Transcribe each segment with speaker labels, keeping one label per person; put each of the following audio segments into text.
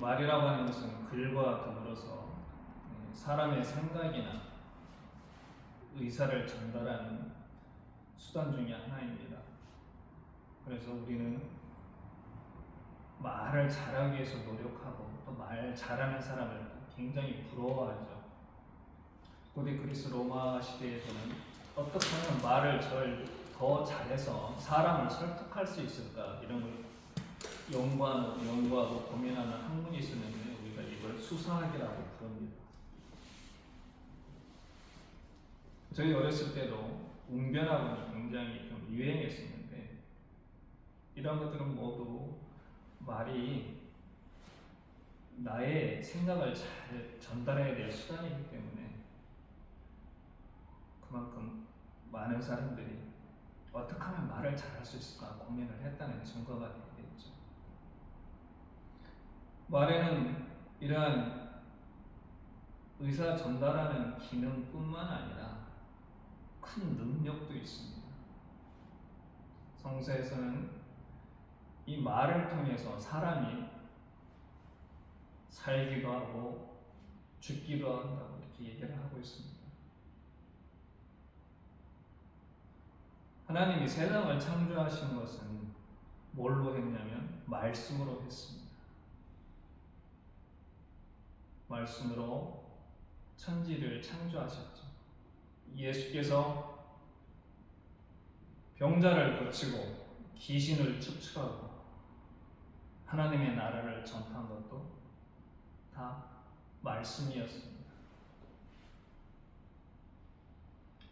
Speaker 1: 말이라고 하는 것은 글과 더불어서 사람의 생각이나 의사를 전달하는 수단 중에 하나입니다. 그래서 우리는 말을 잘하기 위해서 노력하고 또 말 잘하는 사람을 굉장히 부러워하죠. 고대 그리스 로마 시대에서는 어떻게 하면 말을 더 잘해서 사람을 설득할 수 있을까 이런 걸 연구하고 고민하는 학문이 있었는데 우리가 이걸 수사학이라고 부릅니다. 저희 어렸을 때도 웅변학원이 굉장히 좀 유행했었는데 이런 것들은 모두 말이 나의 생각을 잘 전달해야 될 수단이기 때문에 그만큼 많은 사람들이 어떻게 하면 말을 잘할 수 있을까 고민을 했다는 증거가 되겠죠. 말에는 이러한 의사 전달하는 기능뿐만 아니라 큰 능력도 있습니다. 성서에서는 이 말을 통해서 사람이 살기도 하고 죽기도 한다고 이렇게 얘기를 하고 있습니다. 하나님이 세상을 창조하신 것은 뭘로 했냐면 말씀으로 했습니다. 말씀으로 천지를 창조하셨죠. 예수께서 병자를 고치고 귀신을 축출하고 하나님의 나라를 전파한 것도 다 말씀이었습니다.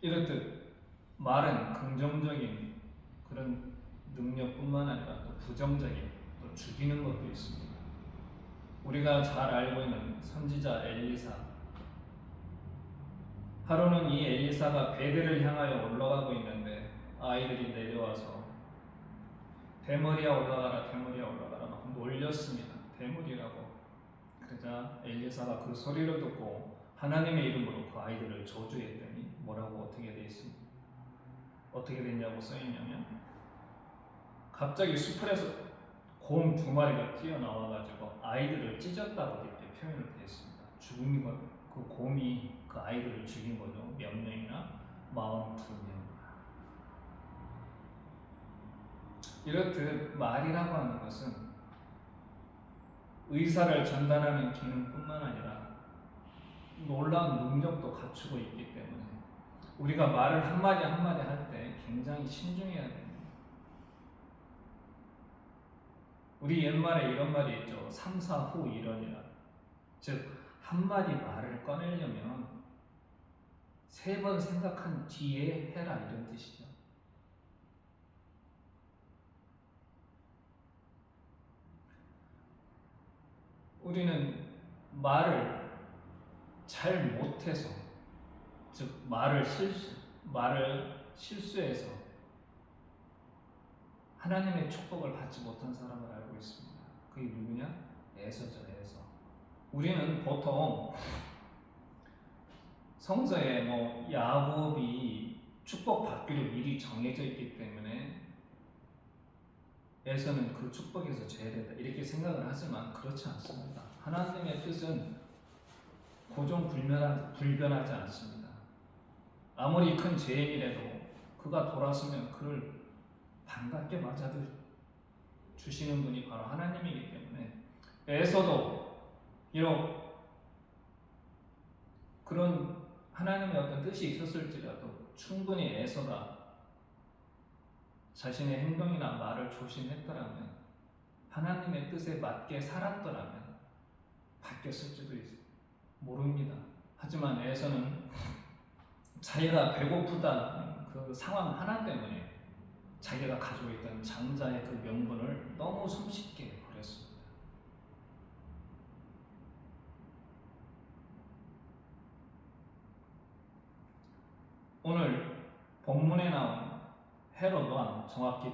Speaker 1: 이렇듯 말은 긍정적인 그런 능력뿐만 아니라 또 부정적인 또 죽이는 것도 있습니다. 우리가 잘 알고 있는 선지자 엘리사. 하루는 이 엘리사가 베델을 향하여 올라가고 있는데 아이들이 내려와서 대머리야 올라가라 막 놀렸습니다. 대머리라고. 그러자 엘리사가 그 소리를 듣고 하나님의 이름으로 그 아이들을 저주했더니 뭐라고 어떻게 되어 있습니까? 어떻게 됐냐고 써있냐면 갑자기 수풀에서 곰 2마리가 뛰어나와가지고 아이들을 찢었다고 이렇게 표현을 되어 있습니다. 죽은 것, 그 곰이 그 아이들을 죽인 거죠. 몇 명이나? 42명. 이렇듯 말이라고 하는 것은 의사를 전달하는 기능뿐만 아니라 놀라운 능력도 갖추고 있기 때문에 우리가 말을 한마디 한마디 할 때 굉장히 신중해야 됩니다. 우리 옛말에 이런 말이 있죠. 삼사후 일언이라. 즉 한마디 말을 꺼내려면 3번 생각한 뒤에 해라 이런 뜻이죠. 우리는 말을 잘 못해서 즉 말을 실수해서 하나님의 축복을 받지 못한 사람을 알고 있습니다. 그게 누구냐? 에서죠. 에서. 우리는 보통 성서에 야곱이 축복받기로 미리 정해져 있기 때문에 에서는 그 축복에서 죄를 이렇게 생각을 하지만 그렇지 않습니다. 하나님의 뜻은 고정불변하지 않습니다. 아무리 큰 죄인이라도 그가 돌아서면 그를 반갑게 맞아 주시는 분이 바로 하나님이기 때문에 에서도 비록 그런 하나님의 어떤 뜻이 있었을지라도 충분히 에서가 자신의 행동이나 말을 조심했더라면 하나님의 뜻에 맞게 살았더라면 바뀌었을지도 모릅니다. 하지만 에서는 자기가 배고프다 그 상황 하나 때문에 자기가 가지고 있던 장자의 그 명분을 너무 손쉽게 버렸습니다. 오늘 본문에 나온 헤롯 왕, 정확히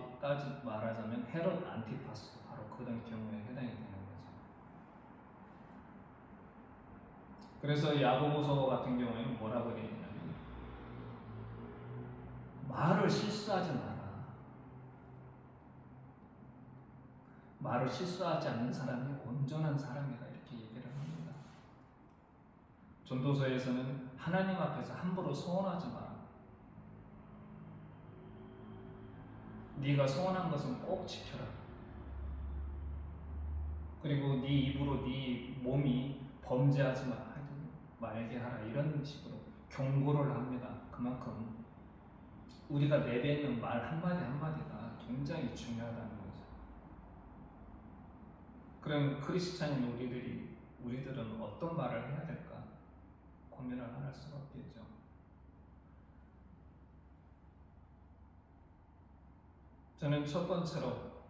Speaker 1: 말하자면 헤롯 안티파스도 바로 그런 경우에 해당이 되는 거죠. 그래서 야고보서 같은 경우에는 뭐라고 되어 있냐면 말을 실수하지 마라. 말을 실수하지 않는 사람이 온전한 사람이다. 전도서에서는 하나님 앞에서 함부로 소원하지 마라. 네가 소원한 것은 꼭 지켜라. 그리고 네 입으로 네 몸이 범죄하지 말게 하라. 이런 식으로 경고를 합니다. 그만큼 우리가 내뱉는 말 한마디 한마디가 굉장히 중요하다는 거죠. 그럼 크리스찬인 우리들은 어떤 말을 해야 될까 고민을 할 수가 없겠죠. 저는 첫 번째로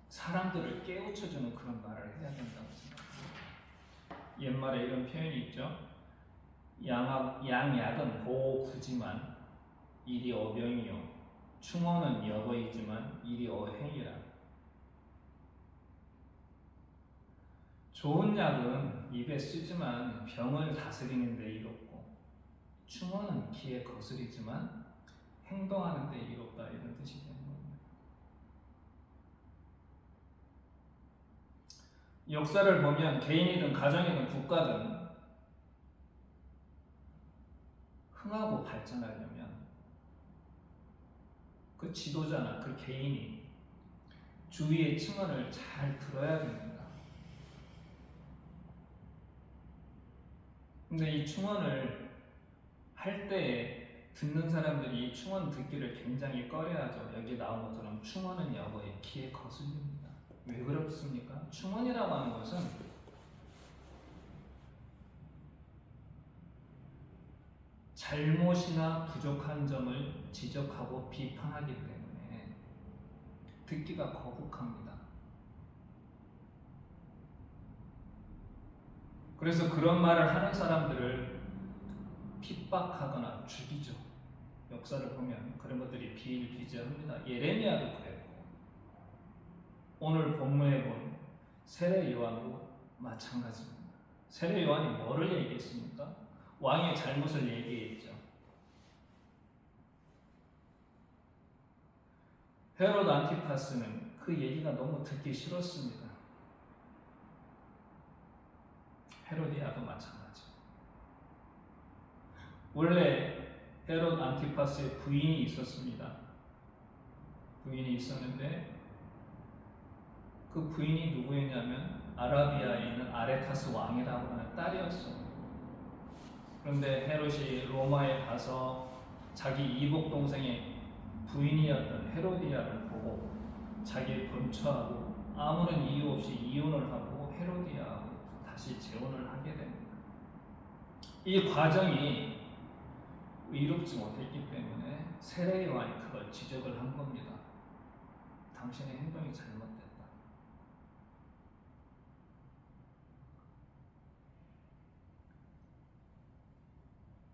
Speaker 1: 사람들을 깨우쳐주는 그런 말을 해야 된다고 생각합니다. 옛말에 이런 표현이 있죠. 양약은 보구지만 일이 어병이요, 충언은 여거이지만 일이 어행이라. 좋은 약은 입에 쓰지만 병을 다스리는 데 이롭고, 충언은 귀에 거스리지만 행동하는 데 이롭다. 이런 뜻이 되는 겁니다. 역사를 보면 개인이든 가정이든 국가든 흥하고 발전하려면 그 지도자나 그 개인이 주위의 층원을 잘 들어야 됩니다. 근데 이 충언을 할 때에 듣는 사람들이 충언 듣기를 굉장히 꺼려하죠. 여기 나온 것처럼 충언은 여거의 귀에 거슬립니다. 왜 그렇습니까? 충언이라고 하는 것은 잘못이나 부족한 점을 지적하고 비판하기 때문에 듣기가 거북합니다. 그래서 그런 말을 하는 사람들을 핍박하거나 죽이죠. 역사를 보면 그런 것들이 비일비재합니다. 예레미야도 그랬고, 오늘 본문에 본 세례 요한도 마찬가지입니다. 세례 요한이 뭐를 얘기했습니까? 왕의 잘못을 얘기했죠. 헤롯 안티파스는 그 얘기가 너무 듣기 싫었습니다. 헤로디아도 마찬가지. 원래 헤롯 안티파스의 부인이 있었습니다. 부인이 있었는데 그 부인이 누구였냐면 아라비아에 있는 아레타스 왕이라고 하는 딸이었어요. 그런데 헤롯이 로마에 가서 자기 이복 동생의 부인이었던 헤로디아를 보고 자기를 번처하고 아무런 이유 없이 이혼을 하고 헤로디아하고 다시 재혼을 하게 됩니다. 이 과정이 의롭지 못했기 때문에 세례 요한이 그걸 지적을 한 겁니다. 당신의 행동이 잘못됐다.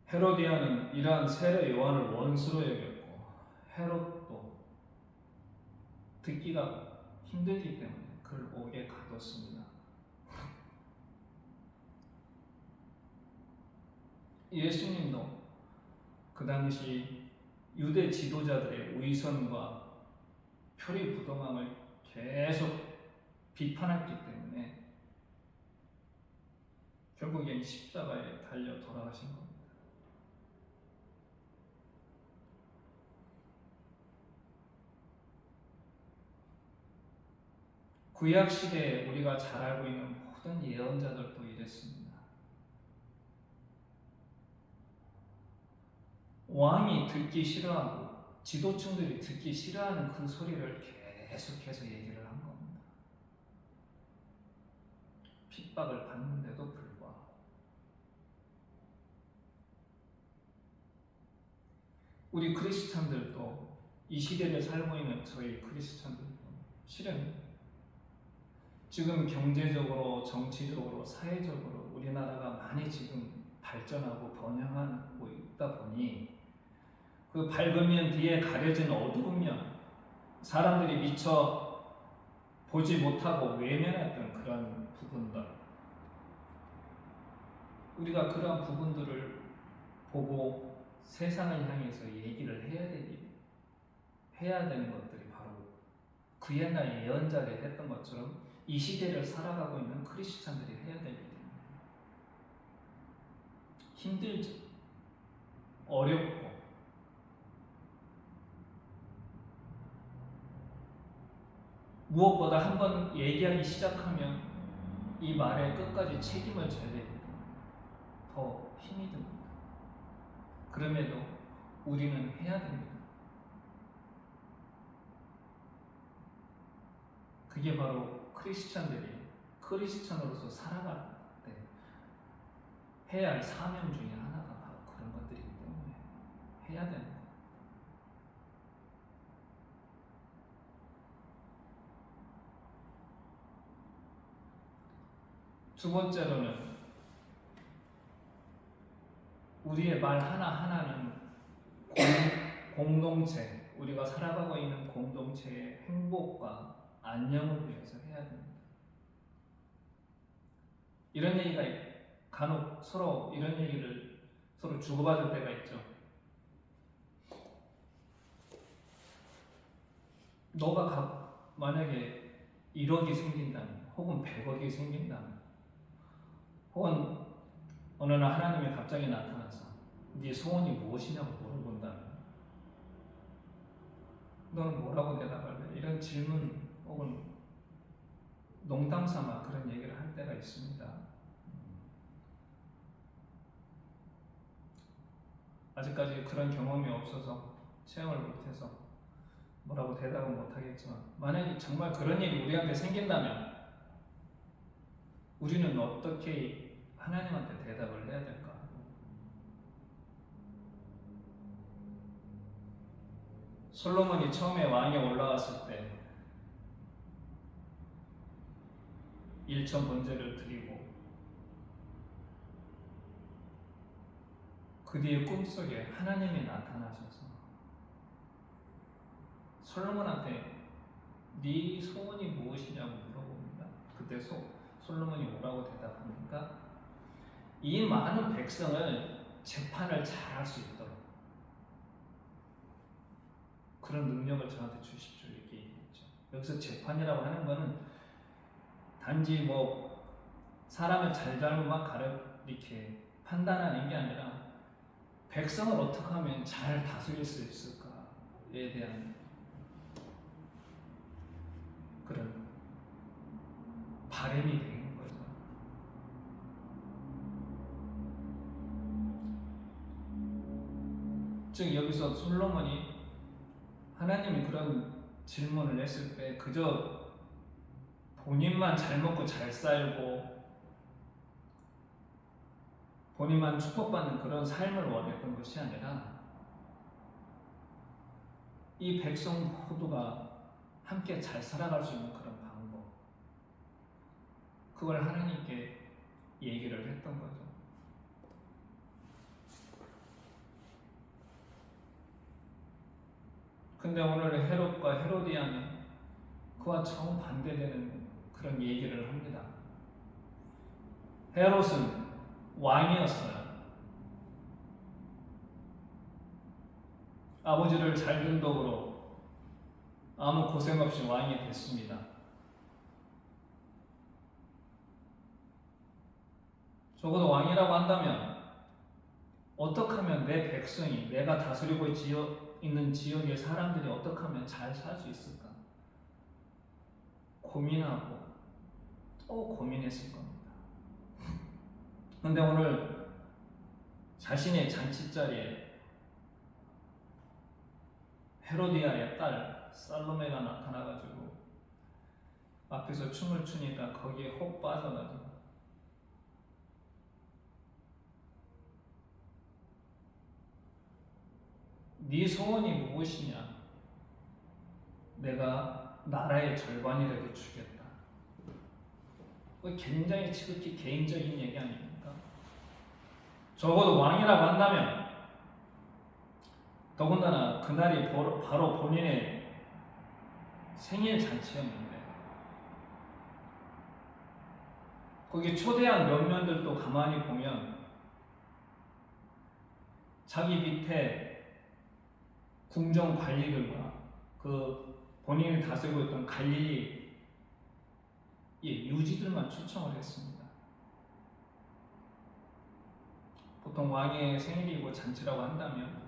Speaker 1: 헤로디아는 이러한 세례 요한을 원수로 여겼고 헤롯도 듣기가 힘들기 때문에 그를 옥에 가뒀습니다. 예수님도 그 당시 유대 지도자들의 위선과 표리부동함을 계속 비판했기 때문에 결국엔 십자가에 달려 돌아가신 겁니다. 구약 시대에 우리가 잘 알고 있는 모든 예언자들도 이랬습니다. 왕이 듣기 싫어하고 지도층들이 듣기 싫어하는 그 소리를 계속해서 얘기를 한 겁니다. 핍박을 받는데도 불구하고. 우리 크리스찬들도 이 시대를 살고 있는 저희 크리스찬들도 실은 지금 경제적으로, 정치적으로, 사회적으로 우리나라가 많이 지금 발전하고 번영하고 있다 보니 그 밝은 면 뒤에 가려진 어두운 면, 사람들이 미처 보지 못하고 외면했던 그런 부분들, 우리가 그런 부분들을 보고 세상을 향해서 얘기를 해야 되는 것들이 바로 그 옛날 예언자들이 했던 것처럼 이 시대를 살아가고 있는 크리스찬들이 해야 될 일입니다. 힘들죠. 어렵고. 무엇보다 한번 얘기하기 시작하면 이 말에 끝까지 책임을 져야 됩니다. 더 힘이 듭니다. 그럼에도 우리는 해야 됩니다. 그게 바로 크리스찬으로서 살아갈 때 해야 할 사명 중에 하나가 바로 그런 것들이기 때문에 해야 되는 거예요. 두 번째로는 우리의 말 하나하나는 공동체, 우리가 살아가고 있는 공동체의 행복과 안녕을 위해서 해야 됩니다. 이런 얘기가 간혹 서로 이런 얘기를 서로 주고받을 때가 있죠. 너가 만약에 1억이 생긴다면, 혹은 100억이 생긴다면, 혹은 어느 날 하나님이 갑자기 나타나서 네 소원이 무엇이냐고 물어본다면 너는 뭐라고 대답할래? 이런 질문 혹은 농담 삼아 그런 얘기를 할 때가 있습니다. 아직까지 그런 경험이 없어서 체험을 못해서 뭐라고 대답은 못하겠지만, 만약에 정말 그런 일이 우리한테 생긴다면 우리는 어떻게 하나님한테 대답을 해야 될까? 솔로몬이 처음에 왕에 올라갔을 때 1천 번제를 드리고 그 뒤에 꿈속에 하나님이 나타나셔서 솔로몬한테 네 소원이 무엇이냐고 물어봅니다. 그때 솔로몬이 뭐라고 대답합니까? 이 많은 백성을 재판을 잘할 수 있도록 그런 능력을 저한테 주십시오, 이렇게 얘기했죠. 여기서 재판이라고 하는 거는 단지 뭐 사람의 잘잘못만 이렇게 판단하는 게 아니라 백성을 어떻게 하면 잘 다스릴 수 있을까에 대한 그런 바람이 되는 거죠. 즉 여기서 솔로몬이 하나님이 그런 질문을 했을 때 그저 본인만 잘 먹고 잘 살고 본인만 축복받는 그런 삶을 원했던 것이 아니라 이 백성 모두가 함께 잘 살아갈 수 있는 그런 방법, 그걸 하나님께 얘기를 했던 거죠. 근데 오늘 헤롯과 헤로디아는 그와 정반대되는 그런 얘기를 합니다. 헤롯은 왕이었어요. 아버지를 잘 둔 덕으로 아무 고생 없이 왕이 됐습니다. 적어도 왕이라고 한다면 어떻게 하면 내 백성이, 내가 다스리고 있는 지역의 사람들이 어떻게 하면 잘 살 수 있을까? 고민하고 또 고민했을 겁니다. 근데 오늘 자신의 잔치자리에 헤로디아의 딸 살로메가 나타나가지고 앞에서 춤을 추니까 거기에 혹 빠져가지고 네 소원이 무엇이냐? 내가 나라의 절반이라도 주겠다. 굉장히 지극히 개인적인 얘기 아닙니까? 적어도 왕이라고 한다면, 더군다나 그날이 바로 본인의 생일 잔치였는데 거기 초대한 면면들도 가만히 보면 자기 밑에 궁정 관리들과 그 본인이 다스리고 있던 갈릴리 유지들만 초청을 했습니다. 보통 왕의 생일이고 잔치라고 한다면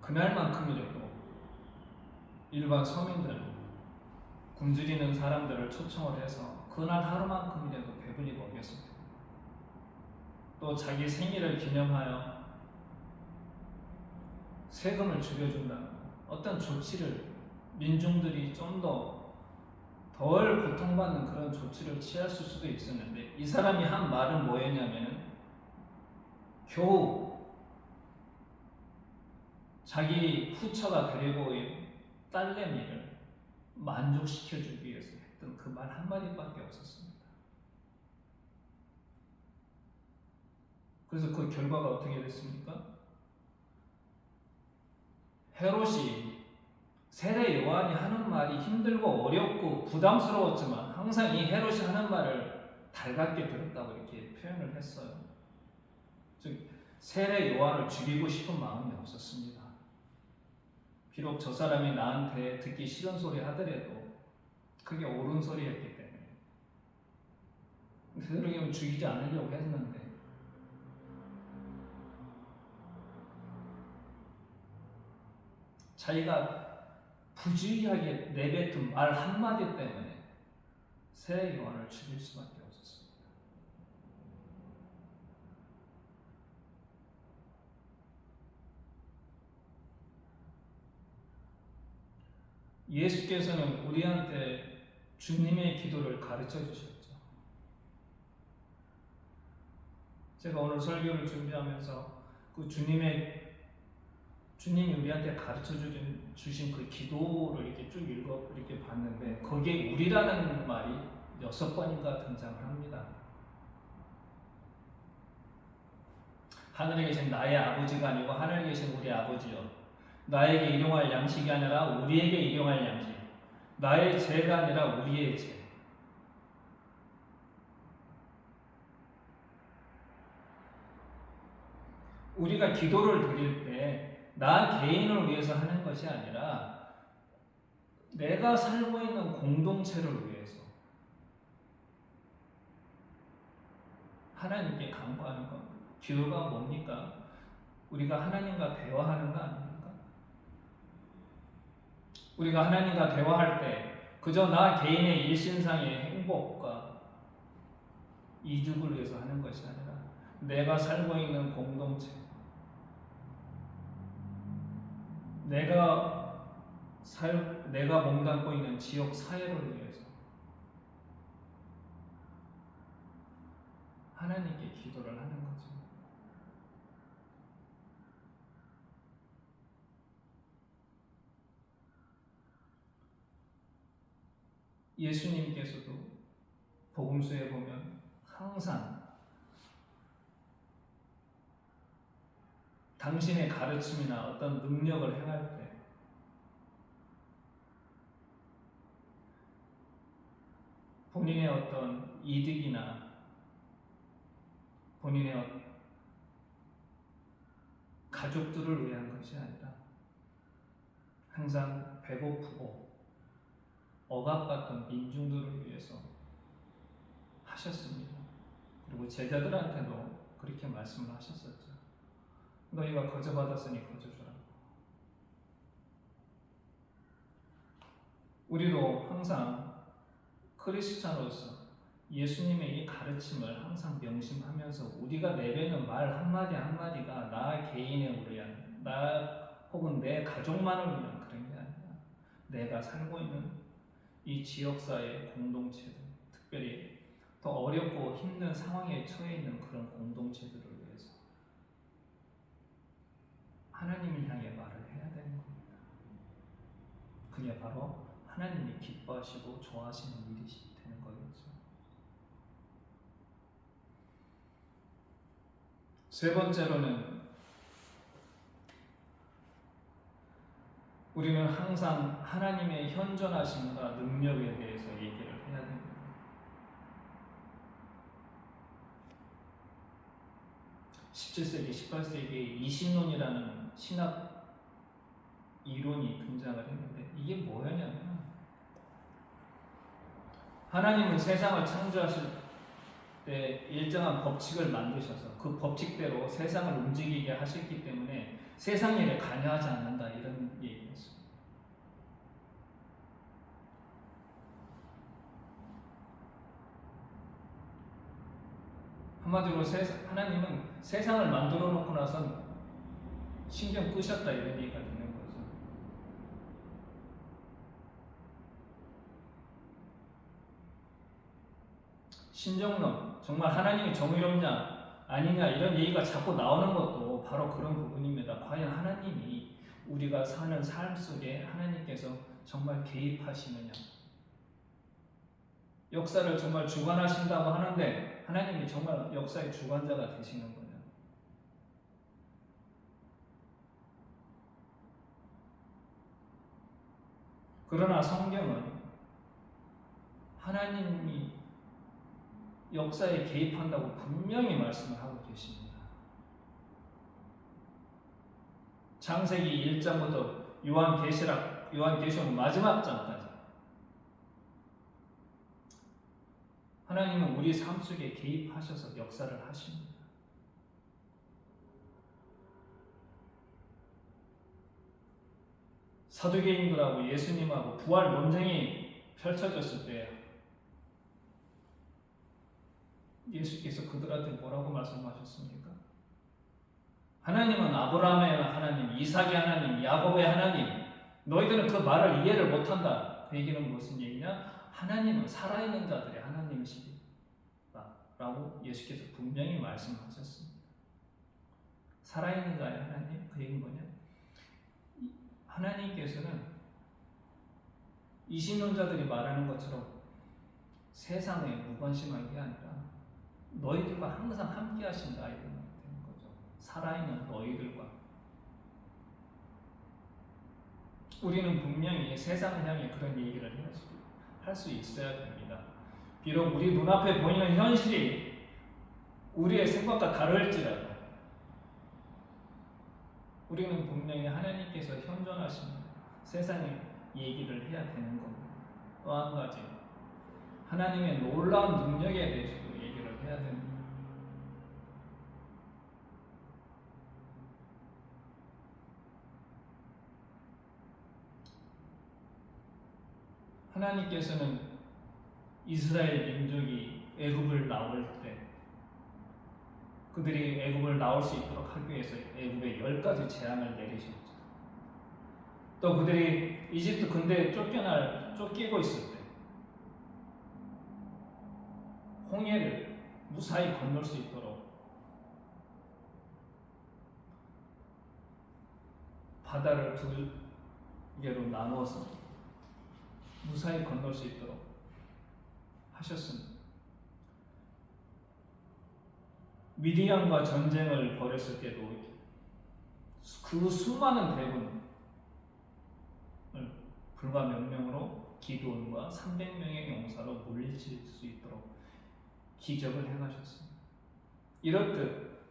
Speaker 1: 그날만큼이라도 일반 서민들, 굶주리는 사람들을 초청을 해서 그날 하루만큼이라도 배분이 먹였습니다. 또 자기 생일을 기념하여 세금을 줄여준다는 어떤 조치를 민중들이 좀 더 덜 고통받는 그런 조치를 취했을 수도 있었는데 이 사람이 한 말은 뭐였냐면 겨우 자기 후처가 데리고 온 딸내미를 만족시켜주기 위해서 했던 그 말 한마디밖에 없었습니다. 그래서 그 결과가 어떻게 됐습니까? 헤롯이 세례 요한이 하는 말이 힘들고 어렵고 부담스러웠지만 항상 이 헤롯이 하는 말을 달갑게 들었다고 이렇게 표현을 했어요. 즉 세례 요한을 죽이고 싶은 마음이 없었습니다. 비록 저 사람이 나한테 듣기 싫은 소리 하더라도 그게 옳은 소리였기 때문에 되도록이면 죽이지 않으려고 했는데 자기가 부주의하게 내뱉은 말 한마디 때문에 세례 요한을 죽일 수밖에 없었습니다. 예수께서는 우리한테 주님의 기도를 가르쳐 주셨죠. 제가 오늘 설교를 준비하면서 그 주님이 우리한테 가르쳐 주신 그 기도를 이렇게 쭉 이렇게 봤는데 거기에 우리라는 말이 6번인가 등장을 합니다. 하늘에 계신 나의 아버지가 아니고 하늘에 계신 우리 아버지여, 나에게 일용할 양식이 아니라 우리에게 일용할 양식, 나의 죄가 아니라 우리의 죄. 우리가 기도를 드릴 때 나 개인을 위해서 하는 것이 아니라 내가 살고 있는 공동체를 위해서 하나님께 간구하는 것. 기도가 뭡니까? 우리가 하나님과 대화하는 거 아닙니까? 우리가 하나님과 대화할 때 그저 나 개인의 일신상의 행복과 이득을 위해서 하는 것이 아니라 내가 살고 있는 공동체, 내가 몸담고 있는 지역 사회를 위해서 하나님께 기도를 하는 거죠. 예수님께서도 복음서에 보면 항상 당신의 가르침이나 어떤 능력을 행할 때 본인의 어떤 이득이나 본인의 가족들을 위한 것이 아니라 항상 배고프고 억압받던 민중들을 위해서 하셨습니다. 그리고 제자들한테도 그렇게 말씀을 하셨었죠. 너희가 거저받았으니 거저주라. 우리도 항상 크리스찬으로서 예수님의 이 가르침을 항상 명심하면서 우리가 내뱉는 말 한마디 한마디가 나 개인의 위한, 나 혹은 내 가족만을 위한 그런 게 아니라 내가 살고 있는 이 지역사회 공동체들, 특별히 더 어렵고 힘든 상황에 처해 있는 그런 공동체들을 위해서 하나님을 향해 말을 해야 되는 겁니다. 그게 바로 하나님이 기뻐하시고 좋아하시는 일이 되는 거겠죠. 세 번째로는 우리는 항상 하나님의 현존하심과 능력에 대해서 얘기를 해야 됩니다. 17세기, 18세기에 이신론이라는 신학 이론이 등장을 했는데 이게 뭐였냐면 하나님은 세상을 창조하실 때 일정한 법칙을 만드셔서 그 법칙대로 세상을 움직이게 하셨기 때문에 세상 일에 관여하지 않는다 이런 얘기였어요. 한마디로 하나님은 세상을 만들어 놓고 나선 신경 끄셨다 이런 얘기가 되는 거죠. 신정론, 정말 하나님이 정의롭냐 아니냐 이런 얘기가 자꾸 나오는 것도 바로 그런 부분입니다. 과연 하나님이 우리가 사는 삶 속에 하나님께서 정말 개입하시느냐, 역사를 정말 주관하신다고 하는데 하나님이 정말 역사의 주관자가 되시는 거냐. 그러나 성경은 하나님이 역사에 개입한다고 분명히 말씀을 하고 계십니다. 창세기 1장부터 요한계시록 마지막 장까지 하나님은 우리 삶 속에 개입하셔서 역사를 하십니다. 사두개인들하고 예수님하고 부활 논쟁이 펼쳐졌을 때 예수께서 그들한테 뭐라고 말씀하셨습니까? 하나님은 아브라함의 하나님, 이삭의 하나님, 야곱의 하나님, 너희들은 그 말을 이해를 못한다. 그 얘기는 무슨 얘기냐? 하나님은 살아있는 자들의 하나님이시다 라고 예수께서 분명히 말씀하셨습니다. 살아있는 자의 하나님? 그 얘기는 뭐냐? 하나님께서는 이신론자들이 말하는 것처럼 세상에 무관심한 게 아니라 너희들과 항상 함께 하신다 이런 되는 거죠. 살아있는 너희들과. 우리는 분명히 세상을 향해 그런 얘기를 할 수 있어야 됩니다. 비록 우리 눈앞에 보이는 현실이 우리의 생각과 다를지라도 우리는 분명히 하나님께서 현존하시는 세상에 얘기를 해야 되는 겁니다. 또 한 가지, 하나님의 놀라운 능력에 대해서도 얘기를 해야 됩니다. 하나님께서는 이스라엘 민족이 애굽을 나올 때 그들이 애굽을 나올 수 있도록 하기 위해서 애굽에 10가지 재앙을 내리셨죠. 또 그들이 이집트 근대에 쫓기고 있을 때 홍해를 무사히 건널 수 있도록 바다를 2개로 나누어서 무사히 건널 수 있도록 하셨습니다. 미디안과 전쟁을 벌였을 때도 그 수많은 대군을 불과 몇 명으로 기드온과 300명의 용사로 물리칠 수 있도록 기적을 행하셨습니다. 이렇듯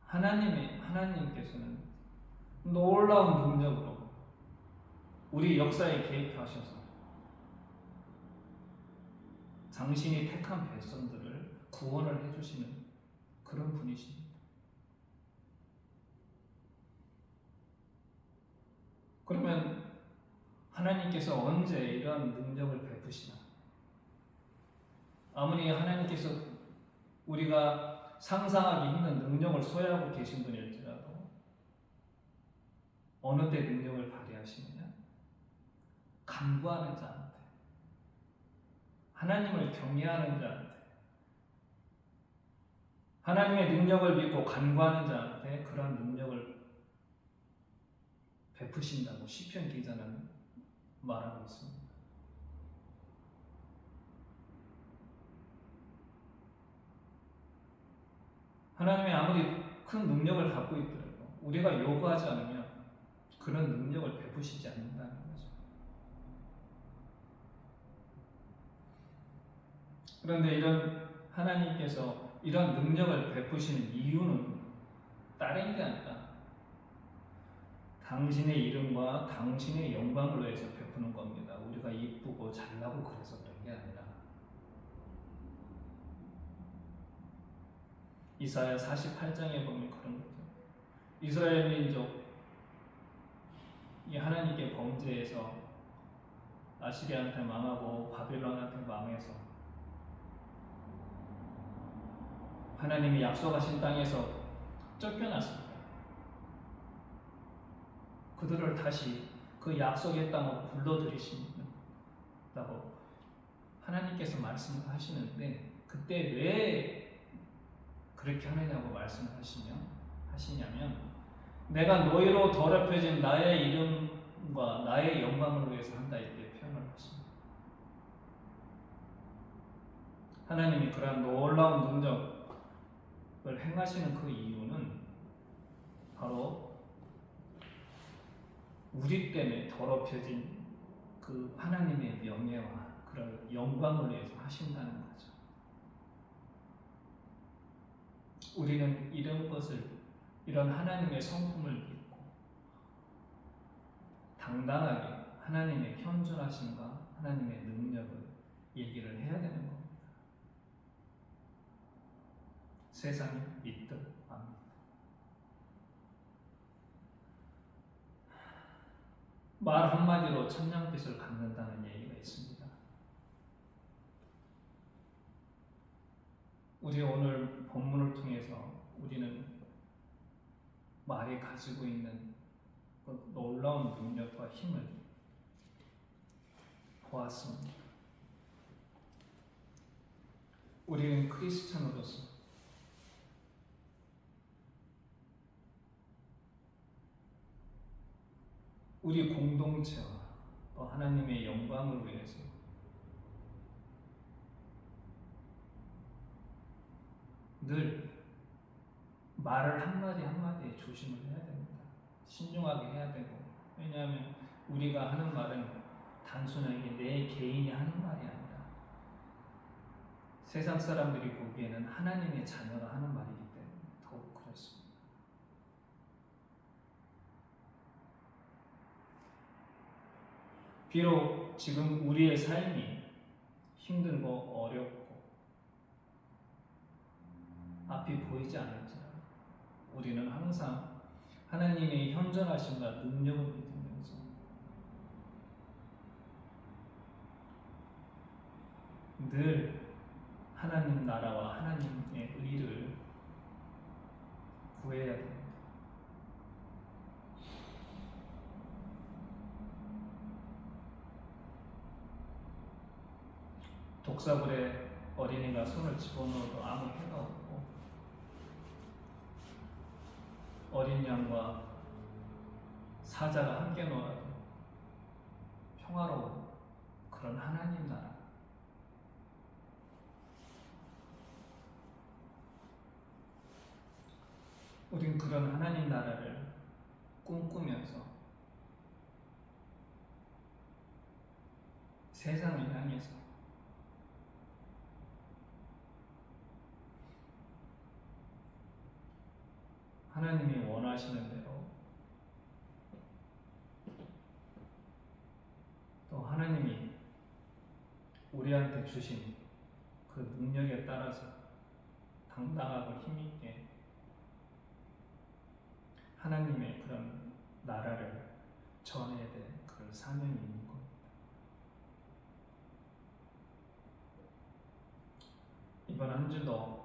Speaker 1: 하나님께서는 놀라운 능력으로 우리 역사에 개입하셔서 당신이 택한 백성들을 구원을 해주시는 그런 분이십니다. 그러면 하나님께서 언제 이러한 능력을 베푸시나? 아무리 하나님께서 우리가 상상하기 힘든 능력을 소유하고 계신 분일지라도 어느 때 능력을 발휘하시느냐? 간구하는 자한테, 하나님을 경외하는 자한테, 하나님의 능력을 믿고 간구하는 자한테 그런 능력을 베푸신다고 시편 기자는 말하고 있습니다. 하나님이 아무리 큰 능력을 갖고 있더라도 우리가 요구하지 않으면 그런 능력을 베푸시지 않는다는 거죠. 그런데 이런 하나님께서 이런 능력을 베푸시는 이유는 다른 게 아니라 당신의 이름과 당신의 영광을 위해서 베푸는 겁니다. 우리가 이쁘고 잘나고 그래서 그런 게 아니라 이사야 48장에 보면 그런 거죠. 이스라엘 민족 이 하나님께 범죄해서 아시리아한테 망하고 바빌론한테 망해서 하나님이 약속하신 땅에서 쫓겨났습니다. 그들을 다시 그 약속의 땅으로 불러들이신다고 하나님께서 말씀하시는데 그때 왜 그렇게 하느냐고 하시냐면 내가 너희로 더럽혀진 나의 이름과 나의 영광을 위해서 한다 이렇게 표현을 하십니다. 하나님이 그러한 놀라운 능력을 행하시는 그 이유는 바로 우리 때문에 더럽혀진 그 하나님의 명예와 그런 영광을 위해서 하신다는 거죠. 우리는 이런 하나님의 성품을 믿고 당당하게 하나님의 현존하심과 하나님의 능력을 얘기를 해야 되는 겁니다. 세상이 믿든 안 믿든. 말 한마디로 천냥빚을 갚는다는 얘기가 있습니다. 우리 오늘 본문을 통해서 우리는 말이 가지고 있는 그 놀라운 능력과 힘을 보았습니다. 우리는 크리스찬으로서 우리 공동체와 또 하나님의 영광을 위해서 늘 말을 한마디 한마디에 조심을 해야 됩니다. 신중하게 해야 되고, 왜냐하면 우리가 하는 말은 단순하게 내 개인이 하는 말이 아니라 세상 사람들이 보기에는 하나님의 자녀가 하는 말이기 때문에 더욱 그렇습니다. 비록 지금 우리의 삶이 힘들고 어렵고 앞이 보이지 않을지라도 우리는 항상 하나님의 현존하심과 능력을 믿으면서 늘 하나님 나라와 하나님의 의를 구해야 됩니다. 독사불에 어린이가 손을 집어넣어도 아무 해가 없고 어린 양과 사자가 함께 놀아도 평화로운 그런 하나님 나라. 우린 그런 하나님 나라를 꿈꾸면서 세상을 향해서 하나님이 원하시는 대로 또 하나님이 우리한테 주신 그 능력에 따라서 당당하고 힘있게 하나님의 그런 나라를 전해야 될 그런 사명이 있는 겁니다. 이번 한 주도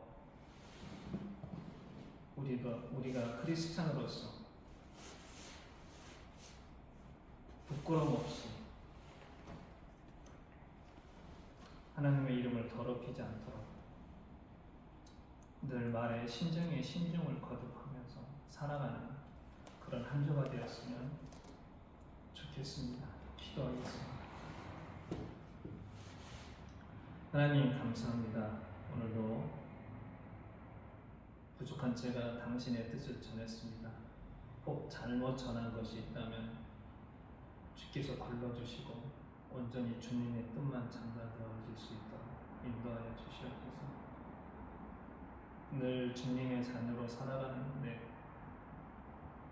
Speaker 1: 우리가 크리스찬으로서 부끄러움 없이 하나님의 이름을 더럽히지 않도록 늘 말에 신중에 신중을 거듭하면서 살아가는 그런 한 주가 되었으면 좋겠습니다. 기도하겠습니다. 하나님 감사합니다. 오늘도 부족한 제가 당신의 뜻을 전했습니다. 혹 잘못 전한 것이 있다면 주께서 걸러주시고 온전히 주님의 뜻만 전달되어질 수 있도록 인도하여 주시옵소서. 늘 주님의 자녀로 살아가는데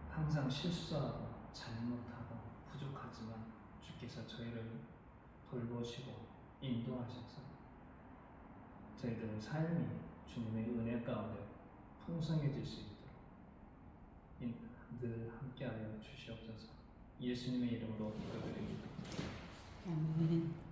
Speaker 1: 항상 실수하고 잘못하고 부족하지만 주께서 저희를 돌보시고 인도하셔서 저희들의 삶이 주님의 은혜 가운데 풍성해질 수 있도록 늘 함께하여 주시옵소서. 예수님의 이름으로 기도드립니다.
Speaker 2: 아멘.